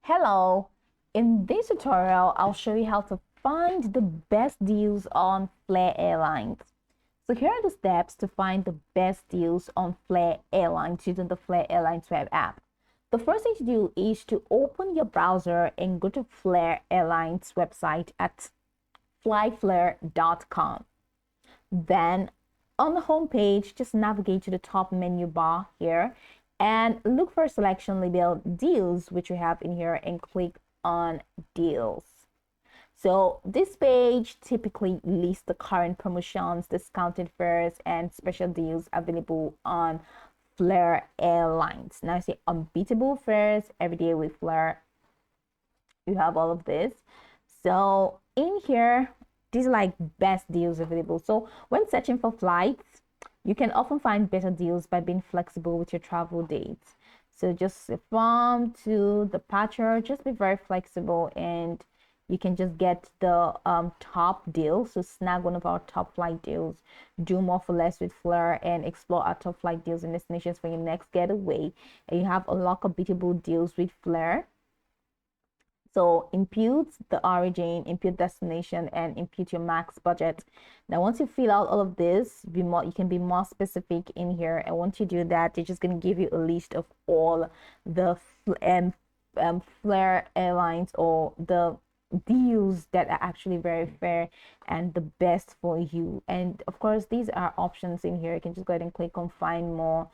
Hello, in this tutorial, I'll show you how to find the best deals on Flair Airlines. So here are the steps to find the best deals on Flair Airlines using the Flair Airlines web app. The first thing to do is to open your browser and go to Flair Airlines website at flyflair.com. Then on the home page, just navigate to the top menu bar here and look for a selection labeled deals, which we have in here, and click on deals. So this page typically lists the current promotions, discounted fares, and special deals available on Flair Airlines. Now I see unbeatable fares every day with Flair. You have all of this. So in here, these are like best deals available. So when searching for flights, you can often find better deals by being flexible with your travel dates. So just from to departure, just be very flexible and you can just get the top deal. So snag one of our top flight deals, do more for less with Flair, and explore our top flight deals and destinations for your next getaway. And you have a lot of beatable deals with Flair. So impute the origin, impute destination, and impute your max budget. Now, once you fill out all of this, you can be more specific in here. And once you do that, it's just going to give you a list of all the Flair Airlines or the deals that are actually very fair and the best for you. And of course, these are options in here. You can just go ahead and click on find more,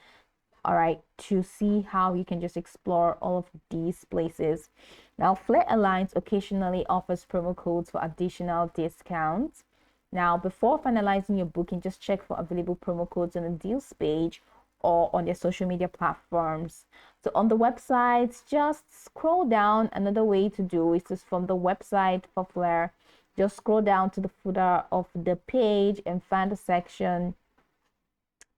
all right, to see how you can just explore all of these places. Now, Flair Airlines occasionally offers promo codes for additional discounts. Now, before finalizing your booking, just check for available promo codes on the deals page or on their social media platforms. So on the website, just scroll down. Another way to do is just from the website for Flair, just scroll down to the footer of the page and find a section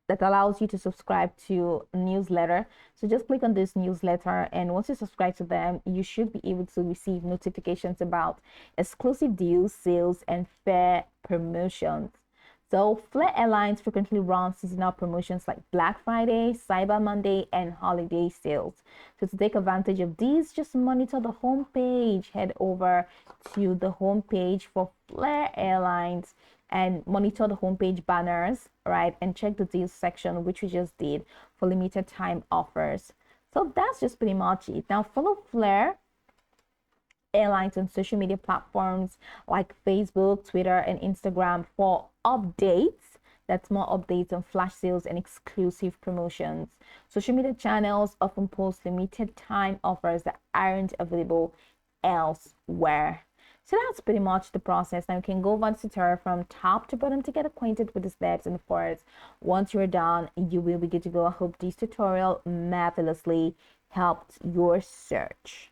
that allows you to subscribe to a newsletter. So just click on this newsletter, and once you subscribe to them, you should be able to receive notifications about exclusive deals, sales, and fair promotions. So Flair Airlines frequently runs seasonal promotions like Black Friday, Cyber Monday, and holiday sales. So to take advantage of these, just monitor the homepage. Head over to the homepage for Flair Airlines and monitor the homepage banners, right? And check the deals section, which we just did for limited time offers. So that's just pretty much it. Now follow Flair Airlines on social media platforms like Facebook, Twitter, and Instagram for updates. That's more updates on flash sales and exclusive promotions. Social media channels often post limited time offers that aren't available elsewhere. So that's pretty much the process. Now you can go over the tutorial from top to bottom to get acquainted with the steps. And of course, once you're done, you will be good to go. I hope this tutorial marvelously helped your search.